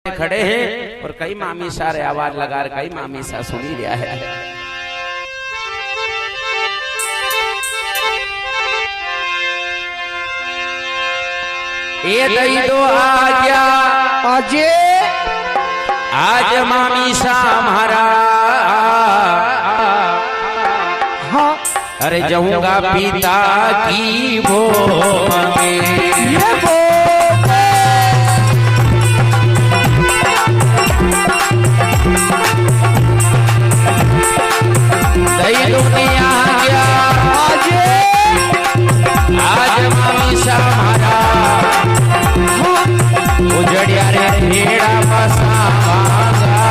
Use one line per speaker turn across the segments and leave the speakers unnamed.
खड़े हैं और कई मामी सारे आवाज लगा रहे, कई मामी सा सुनी रहा है। ये दई दो आजा
आजे
आज मामी सा हमारा
हाँ
अरे जाऊंगा पिता की भोग में
ये वो
दई दुनिया गया
आजे
आज मामी सा हमारा उजड़िया रे भेड़ा बसावांगा।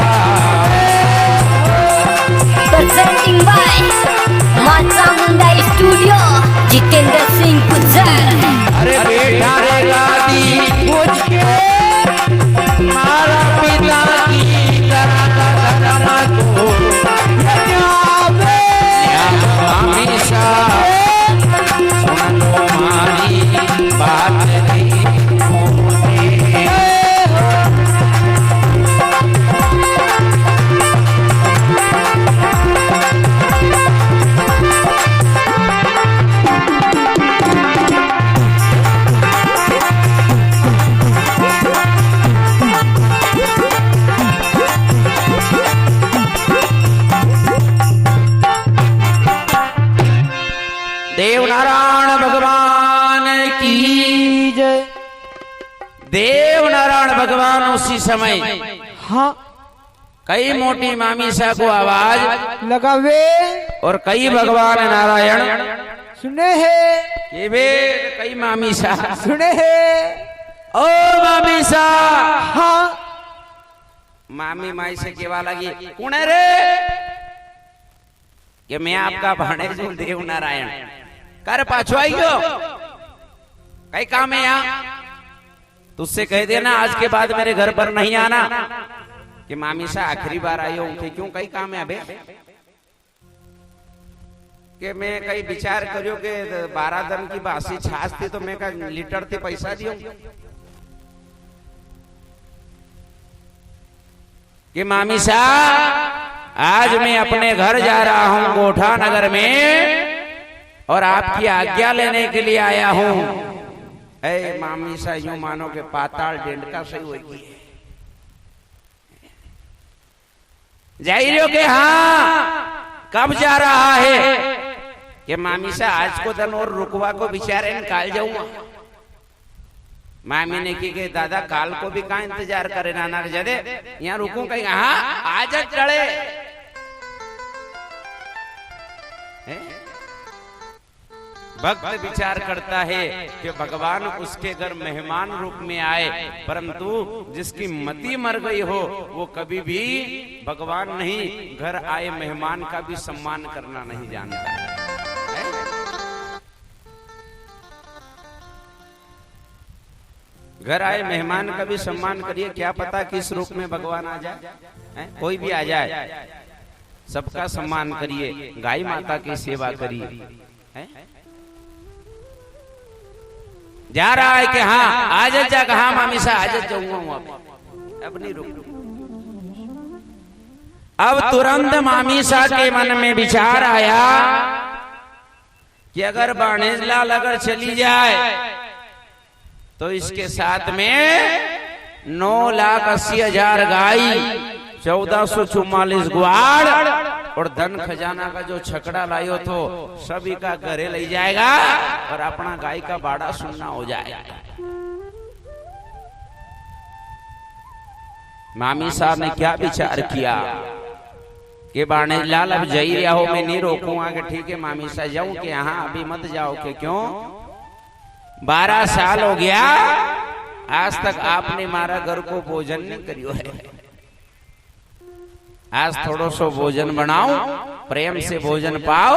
Presenting by Matsamunda Studio, Jitendra Singh Gujjar.
अरे बेटा रे गादी पूछ के मारा पिता की करा तो हमेशा सुन लो हमारी बात नहीं देव नारायण भगवान की
जय।
देव नारायण भगवान उसी समय
हाँ
कई मोटी मामी सा को आवाज
लगावे
और कई भगवान नारायण
सुने है
ये वे कई मामी सा
सुने है
ओ मामी सा
हाँ
मामी माई से केवा लगी कौन है रे कि मैं आपका भाणेज हूं देव नारायण कर पाछो आई गयो कई काम है यहाँ तुझसे कह देना आज के बाद मेरे घर पर नहीं आना कि मामी सा आखिरी बार आई हो क्यों कई काम है अबे कि मैं कई विचार करियो कि 12 दिन की बासी छाछ थी तो मैं का लीटर थी पैसा दियो कि मामी सा आज मैं अपने घर जा रहा हूं गोठा नगर में और आपकी आज्ञा लेने के लिए आया हूं। ऐ मामी सा यूं मानो के पाताल डेंडका सही होगी जाइयो के हाँ कब जा रहा है कि मामी सा आज को दिन और रुकवा को बिचारे निकाल जाऊंगा। मामी ने की के दादा काल को भी कहा इंतजार करे नाना जदे यहाँ रुकूं कहीं हाँ आज चढ़े भक्त विचार करता है कि भगवान उसके घर मेहमान रूप में आए परंतु जिसकी मति मर गई हो वो कभी भी भगवान नहीं घर आए मेहमान का भी सम्मान करना नहीं जानता है। घर आए मेहमान का भी सम्मान करिए क्या पता किस रूप में भगवान आ जाए कोई भी आ जाए सबका सम्मान करिए गाय माता की सेवा करिए। जा रहा है कि हाँ आज जा कहा मामी सा आज जाऊंगा अब नहीं रुक। अब तुरंत मामी सा के मन में विचार आया कि अगर बाणेज लाल अगर चली जाए तो इसके साथ में 9,80,000 गाय 1444 ग्वाड़ और धन खजाना का जो छकड़ा लायो तो सभी का घरे ले जाएगा और अपना गाय का बाड़ा सुनना हो जाएगा। मामी साहब ने क्या विचार किया कि बाणेज लाल अब जाई रहा हो मैं नहीं रोकूंगा कि ठीक है मामी साहब जाऊं कि यहाँ अभी मत जाओ कि क्यों 12 साल हो गया आज तक आपने मारा घर को भोजन नहीं करियो है। आज थोड़ो सो भोजन बनाओ प्रेम से भोजन पाओ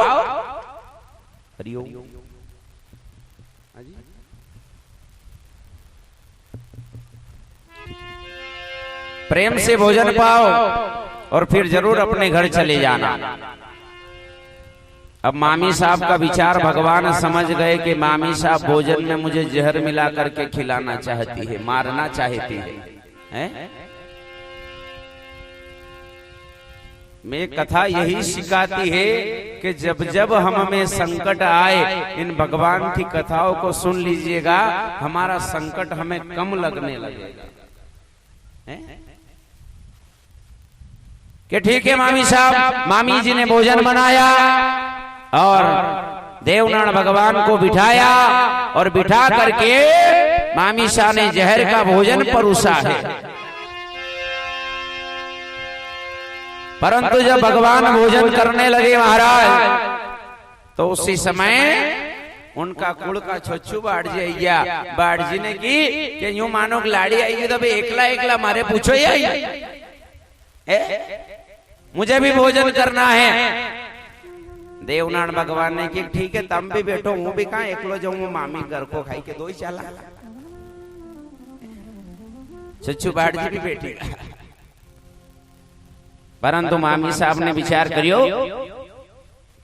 प्रेम से भोजन पाओ और फिर जरूर अपने घर चले जाना। अब मामी साहब का विचार भगवान समझ गए कि मामी साहब भोजन में मुझे जहर मिला करके खिलाना चाहती है, मारना चाहती है? में कथा यही सिखाती है कि जब जब हम में संकट आए इन भगवान की कथाओं को सुन लीजिएगा, हमारा संकट हमें कम लगने लगेगा। कि ठीक है मामी साहब, मामी जी ने भोजन बनाया और देवनारायण भगवान को बिठाया और बिठा करके मामी शाह ने जहर का भोजन परोसा है। परंतु जब भगवान भोजन करने लगे महाराज, तो उसी समय उनका कुल का छुच्छू बाढ़ जी आइया। बाढ़ जी ने की कि यूं मानो लाड़ी आई तो भाई एकला एकला मारे पूछो ही आई, मुझे भी भोजन करना है। देवनारायण भगवान ने कि ठीक है तुम भी बैठो, हूं भी कहां एकलो जाऊं, मामी घर को खाई के दो ही चला। छुच्छू बाढ़ जी भी बैठी, परंतु मामी साहब ने विचार करियो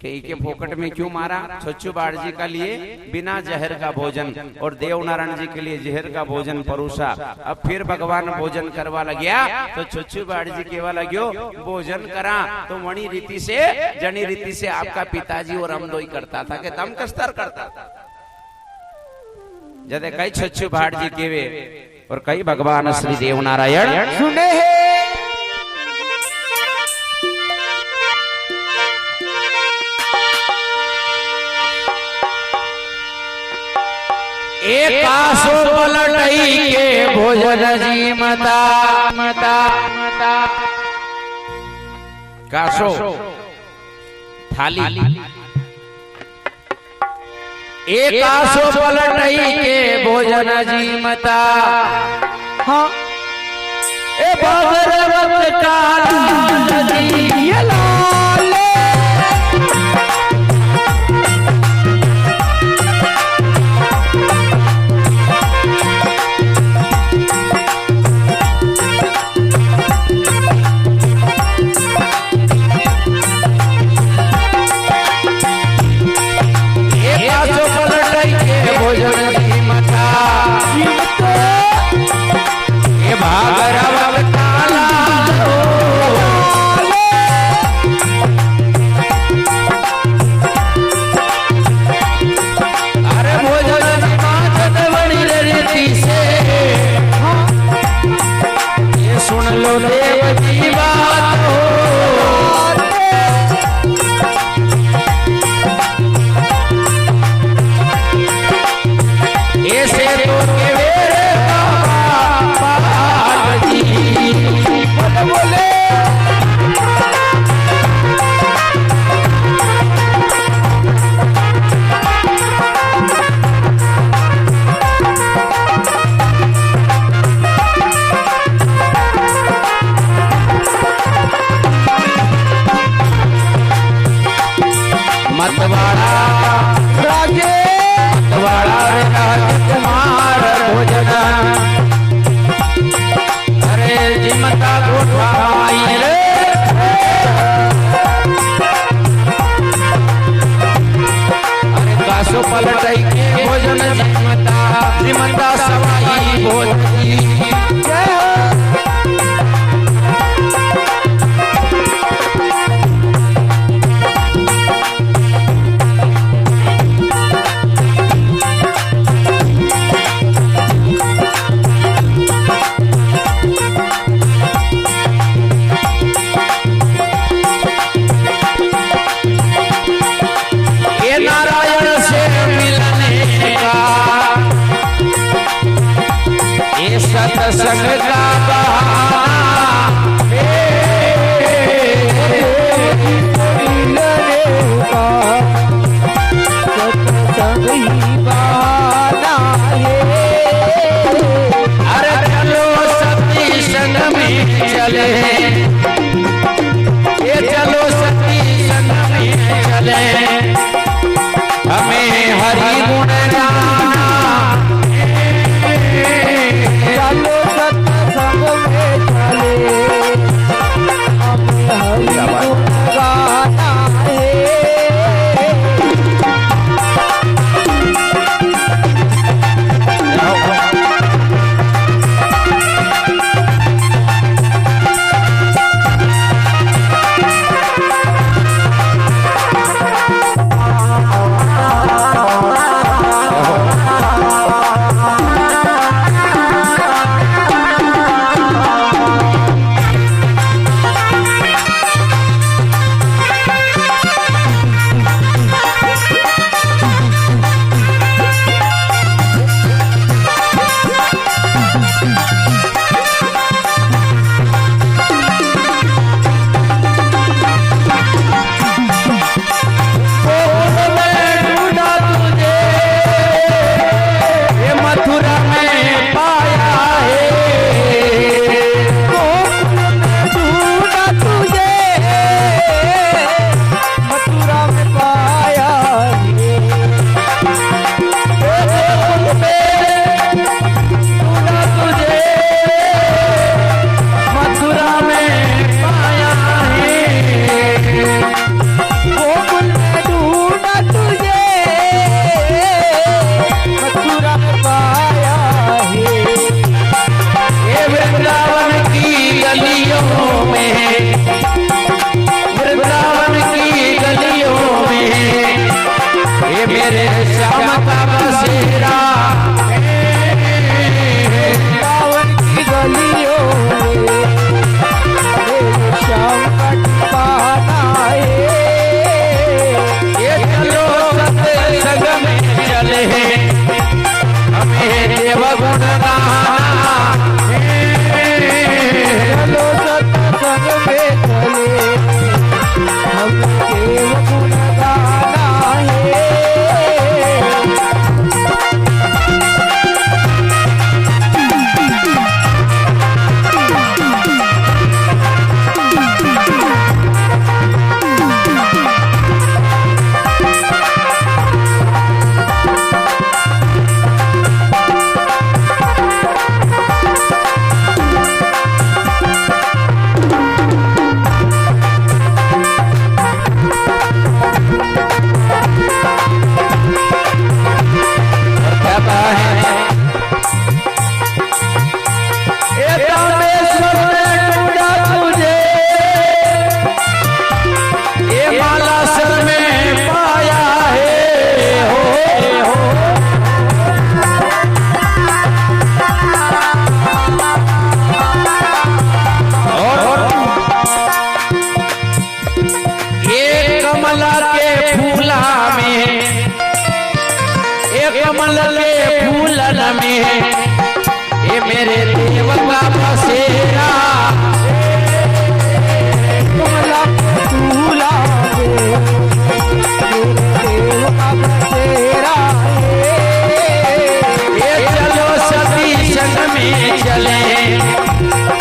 कि इके फोकट में क्यों मारा। छुच्छू बाढ़ जी का लिए बिना जहर का भोजन और देवनारायण जी के लिए जहर का भोजन परोसा। अब फिर भगवान भोजन करवा लग्या तो छुच्छू बाढ़ जी केवा लग्यो भोजन करा तो वणी रीति से जनी रीति से आपका पिताजी और हमदोई करता था कि तम कस्तर करता था। जदे कई छुच्छू बाढ़ जी केवे और कई भगवान श्री देवनारायण
सुने है।
एक आसो पलटई के भोजन जी मता मता मता कासो थाली, एक आसो पलटई के भोजन जी मता।
हाँ
ए भगवत काला जी
ये लाले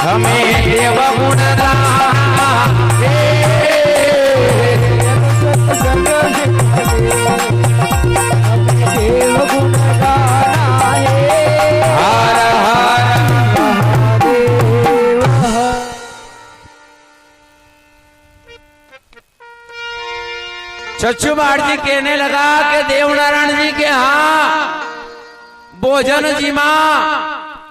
हमें देव गुण गाना हे
देव गुण गाना है
हर हर
महादेव।
चच्चूबाड़ जी कहने लगा कि देवनारायण जी के हाँ भोजन जिमा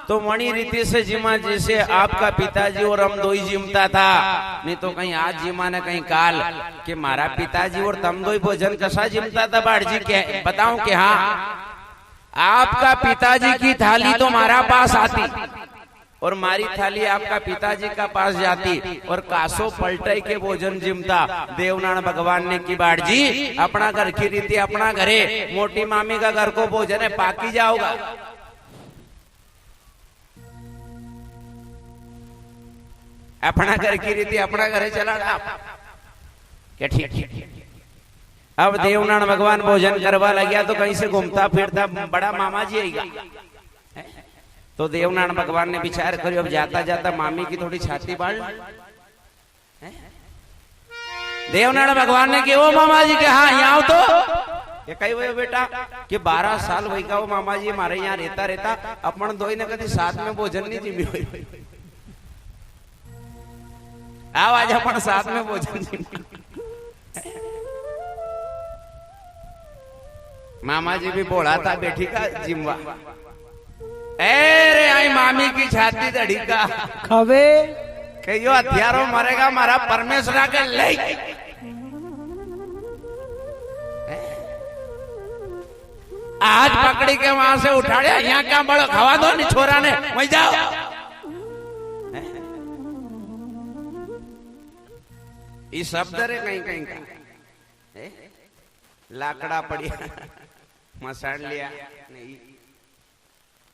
तो मणि रीति से जिमा जैसे आपका पिताजी और हम दो ही जिमता था, नहीं तो कहीं आज जिमा न कहीं काल कि मारा पिताजी और तम दो ही भोजन कसा जिमता था। बाढ़ जी के बताऊं कि हाँ आपका पिताजी की थाली तो हमारा पास आती और मारी थाली आपका पिताजी का पास जाती और कासो पलटे के भोजन जिमता। देवनारायण भगवान ने की बाढ़ जी अपना घर की रीति अपना घरे मोटी मामी का घर को भोजन है पाकी जाओगा। अपना घर की रीति अपना घरे चला क्या ठीक। अब देवनारायण भगवान भोजन करवा लग तो कहीं से घूमता फिरता बड़ा मामा जी आएगा। तो देवनारायण भगवान ने विचार करो अब जाता जाता मामी की थोड़ी छाती बाढ़। देवनारायण भगवान ने कि वो मामा जी के हाँ यहाँ आओ तो ये कही वो बेटा कि 12 साल वही का वो मामा जी हमारे यहाँ रहता अपन दो ने कभी साथ में भोजन नहीं जिमी हुई। आओ आज अपन साथ में भोजन जिमी। मामा जी भी बोला था बेटी का जिम्वा अरे आई मामी की छाती दड़ी का
खबे
कहियो हथियारों मरेगा मारा परमेश्वर के ले आज पकड़ी के वहां से उठाड़े यहाँ क्या बड़ो खवा दो नहीं छोरा ने वही जाओ। ये शब्द रे कहीं कहीं का लाकड़ा पड़ी मसाड़ लिया नहीं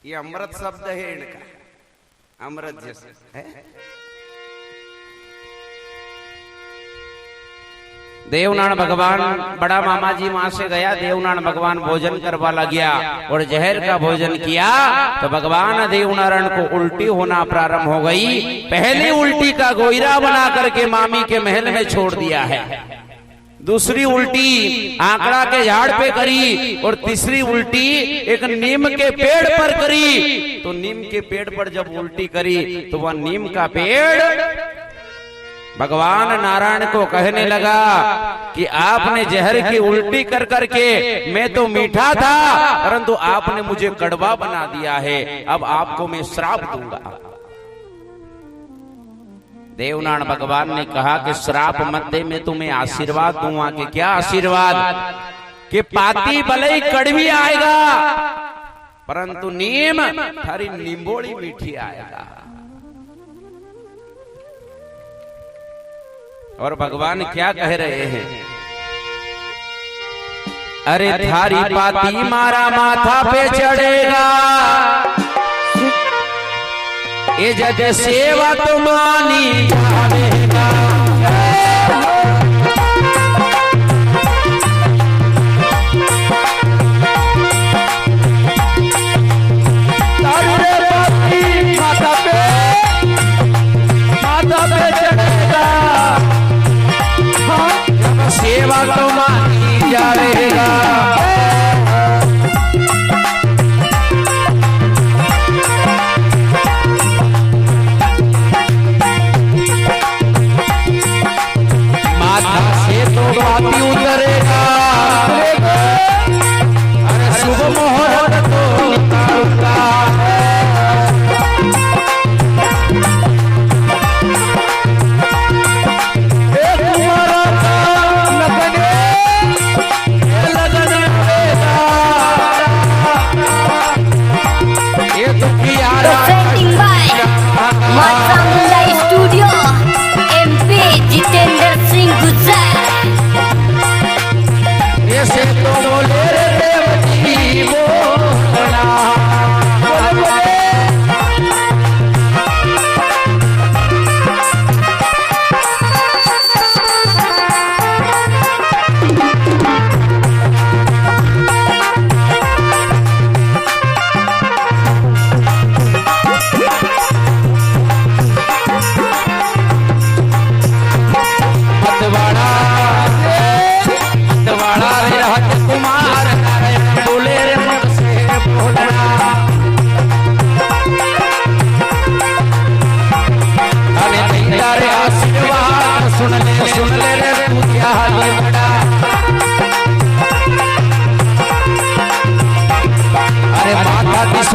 ये अमृत शब्द है इनका अमृत जैसे है। देवनारायण भगवान बड़ा मामा जी वहां से गया। देवनारायण भगवान भोजन करवा लग गया और जहर का भोजन किया तो भगवान देवनारायण को उल्टी होना प्रारंभ हो गई। पहली उल्टी का गोइरा बना करके मामी के महल में छोड़ दिया है। दूसरी उल्टी आंकड़ा के झाड़ पे करी और तीसरी उल्टी एक नीम के पेड़ पर करी। तो नीम के पेड़ पर जब उल्टी करी तो वह नीम का पेड़ भगवान नारायण को कहने लगा कि आपने जहर की उल्टी कर करके मैं तो मीठा था परंतु आपने मुझे कड़वा बना दिया है, अब आपको मैं श्राप दूंगा। देवनारायण भगवान ने कहा कि श्राप मत दे, मैं तुम्हें आशीर्वाद दूंगा। कि क्या आशीर्वाद? कि पाती भले ही कड़वी आएगा परंतु नीम थारी नींबोड़ी मीठी आएगा। और भगवान क्या कह रहे हैं? अरे थारी पाती मारा माथा पे चढ़ेगा, ये जग सेवा तो मानी जाएगा। सेवा तो मानी जाएगा। माथा से तो बाती उतरेगा, अरे शुभ मुहूर्त तो निकालता लगन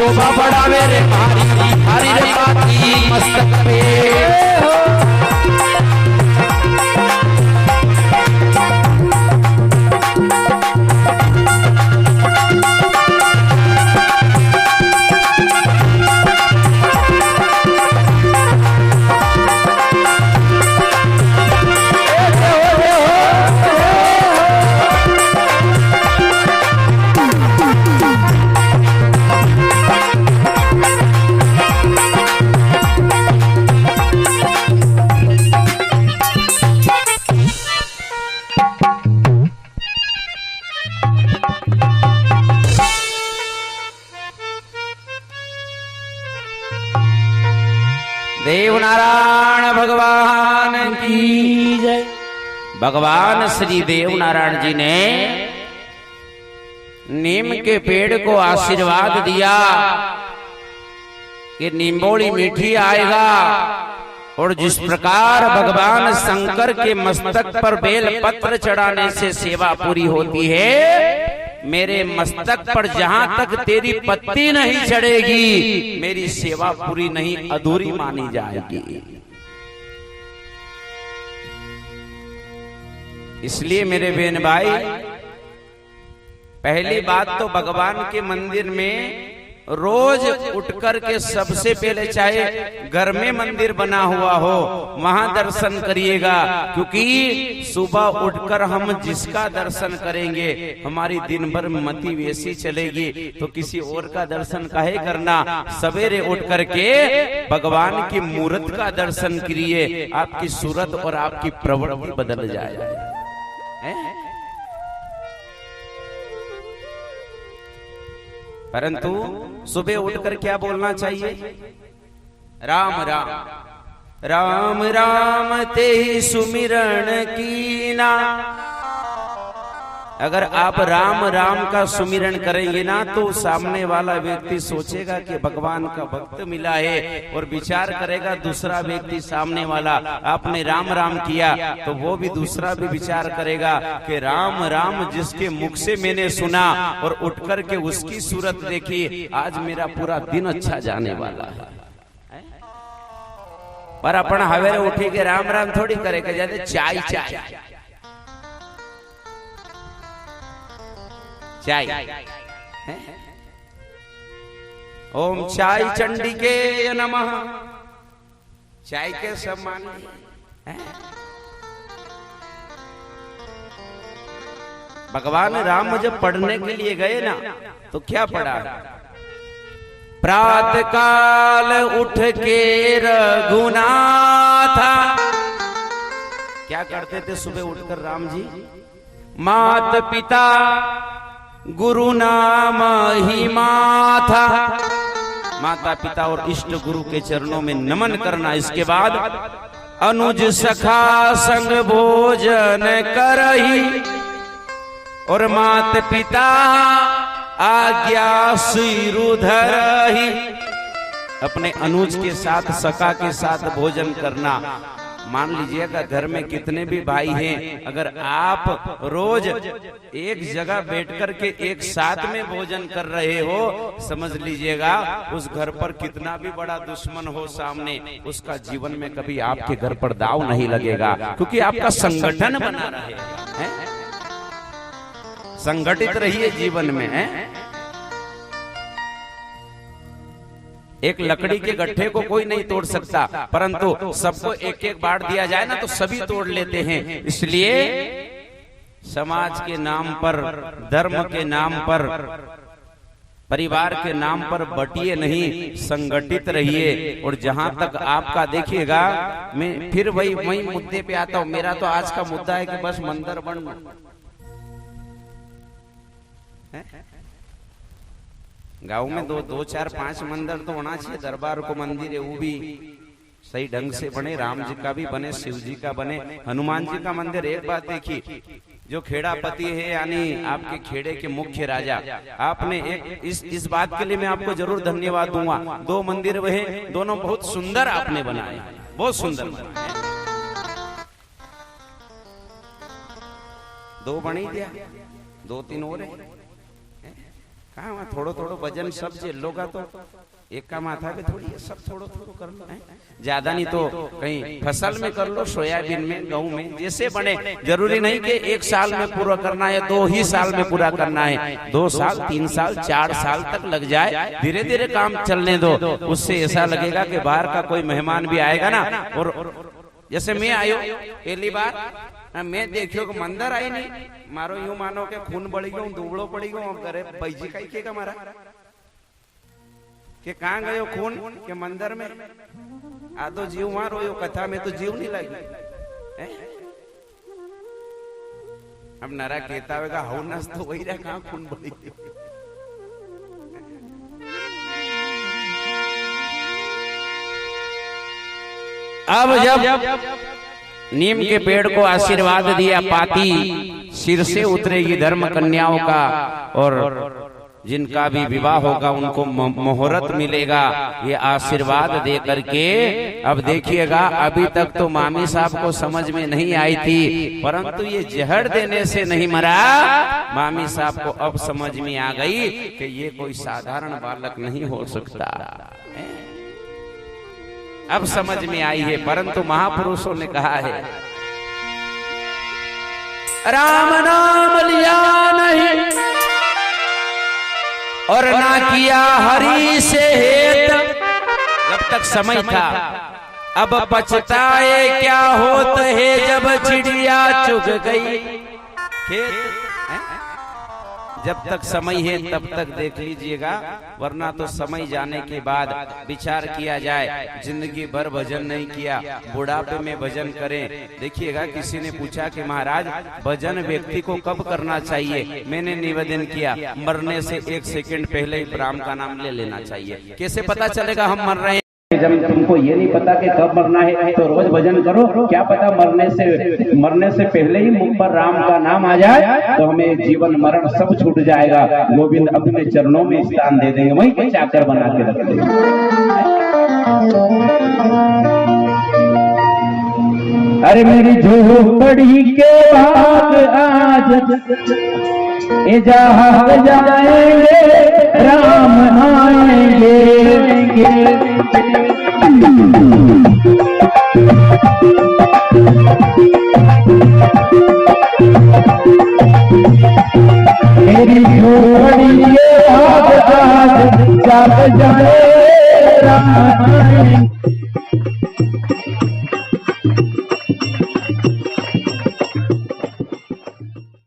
शोभा बढ़ावे रे मारी हरी रे पाती मस्तक पे। देव नारायण भगवान की जय। भगवान श्री देव नारायण जी ने नीम के पेड़ को आशीर्वाद दिया कि नींबोड़ी मीठी आएगा, और जिस प्रकार भगवान शंकर के मस्तक पर बेल पत्र चढ़ाने से सेवा पूरी होती है, मेरे मस्तक पर जहां तक तेरी पत्ती नहीं चढ़ेगी मेरी सेवा पूरी नहीं, अधूरी मानी जाएगी। इसलिए मेरे बहन भाई, पहली बात तो भगवान के मंदिर में रोज उठकर के सबसे पहले, चाहे घर में मंदिर बना हुआ हो, वहां दर्शन करिएगा, क्योंकि सुबह उठकर हम जिसका दर्शन करेंगे हमारी दिन भर मति वैसी चलेगी, तो किसी और का दर्शन काहे करना। सवेरे उठ करके भगवान की मूर्त का दर्शन करिए, आपकी सूरत और आपकी प्रवृत्ति बदल जाएगी। परंतु सुबह उठकर क्या बोलना चाहिए? राम राम राम राम ते ही सुमिरन कीना। अगर आप राम राम का सुमिरन करेंगे ना, तो सामने वाला व्यक्ति सोचेगा कि भगवान का भक्त मिला है, और विचार करेगा दूसरा व्यक्ति सामने वाला, आपने राम राम किया तो वो भी दूसरा भी विचार करेगा कि राम राम जिसके मुख से मैंने सुना और उठ करके उसकी सूरत देखी, आज मेरा पूरा दिन अच्छा जाने वाला है। पर अपन हवेरे उठी के राम राम थोड़ी करेगा, जैसे चाय चाय चाय। ओम चाय चंडिके नमः। चाय के सम्मान भगवान राम जब पढ़ने के लिए गए ना, तो क्या पढ़ा? प्रातः काल उठ के रघुनाथा। क्या करते थे सुबह उठकर राम जी? मात पिता गुरु नाम ही माथा। माता पिता और इष्ट गुरु के चरणों में नमन करना। इसके बाद अनुज सखा संग भोजन करही, और मात पिता आज्ञा सिरुधरही। अपने अनुज के साथ, सखा के साथ भोजन करना। मान लीजिएगा घर में कितने भी भाई हैं, अगर आप रोज एक जगह बैठकर के एक साथ में भोजन कर रहे हो, समझ लीजिएगा उस घर पर कितना भी बड़ा दुश्मन हो सामने, उसका जीवन में कभी आपके घर पर दाव नहीं लगेगा, क्योंकि आपका संगठन बना रहेगा। संगठित रहिए जीवन में। एक लकड़ी के गट्ठे को कोई नहीं तोड़ सकता, परंतु सबको एक एक बार दिया जाए ना तो सभी तोड़ लेते हैं। इसलिए समाज के नाम पर, धर्म के नाम पर, परिवार के नाम पर बटिए नहीं, संगठित रहिए। और जहां तक आपका देखिएगा, मैं फिर वही मुद्दे पे आता हूं। मेरा तो आज का मुद्दा है कि बस मंदिर बन। गांव में दो चार पांच मंदिर तो होना चाहिए। दरबार को मंदिर है वो भी सही ढंग से बने, राम जी का भी बने, शिव जी का बने, हनुमान जी का मंदिर। एक बात देखिए, जो खेड़ापति है यानी आपके खेड़े के मुख्य राजा, आपने एक इस बात के लिए मैं आपको जरूर धन्यवाद दूंगा। 2 मंदिर वह दोनों बहुत सुंदर आपने बनाए, बहुत सुंदर बनाए। 2 बनी दिया, 2-3 और है। कहाँ थोड़ो थोड़ो भजन सब झेल लोगा तो एक का माथा पे थोड़ी है, सब थोड़ो थोड़ो कर लो, ज्यादा नहीं तो कहीं फसल में कर लो, सोयाबीन में, गेहूं में, जैसे बने। जरूरी नहीं कि 1 साल में पूरा करना है, 2 ही साल में पूरा करना है, 2 साल 3 साल 4 साल तक लग जाए, धीरे धीरे काम चलने दो। उससे ऐसा लगेगा कि बाहर का कोई मेहमान भी आएगा ना, और जैसे मैं आयो पहली बार, मैं देखियो कि मंदिर आई नहीं, मारो यूं मानो के खून बढ़ी गयो, दुबड़ो पड़ी गयो, करे बैजी कहीं के का मारा के कहाँ गयो खून के मंदिर में, आधो जीव वहां रोयो, कथा में तो जीव नहीं लगी। अब नरा कहता होगा हाउ नस तो वही रहा, कहाँ खून बढ़ी। अब जब नीम के पेड़ को आशीर्वाद दिया, पाती सिर से उतरेगी धर्म कन्याओं का, और जिनका भी विवाह होगा उनको मुहूर्त मिलेगा, ये आशीर्वाद दे करके। अब देखिएगा, अभी तक तो मामी साहब को समझ में नहीं आई थी, परंतु ये जहर देने से नहीं मरा। मामी साहब को अब समझ में आ गई कि ये कोई साधारण बालक नहीं हो सकता, अब समझ में आई है। परंतु महापुरुषों ने कहा है, राम नाम लिया नहीं और ना किया हरि से हेत, जब तक समय था। अब पछताए क्या होत है जब चिड़िया चुग गई खेत। जब तक समय है तब तक देख लीजिएगा, वरना तो समय जाने के बाद विचार किया जाए। जिंदगी भर भजन नहीं किया, बुढ़ापे में भजन करें। देखिएगा, किसी ने पूछा कि महाराज भजन व्यक्ति को कब करना चाहिए, मैंने निवेदन किया मरने से 1 सेकंड पहले ही राम का नाम ले लेना चाहिए। कैसे पता चलेगा हम मर रहे हैं?
जब तुमको ये नहीं पता कि कब मरना है तो रोज भजन करो, क्या पता मरने से पहले ही मुख पर राम का नाम आ जाए तो हमें जीवन मरण सब छूट जाएगा। गोविंद अपने चरणों में स्थान दे देंगे, वहीं पे चाकर बना के रख देंगे। अरे मेरी झोपड़ी के भाग आज ए जहाँ जाएंगे राम आएंगे। मेरी झोपड़ी के भाग आज जाग जाए राम आएंगे।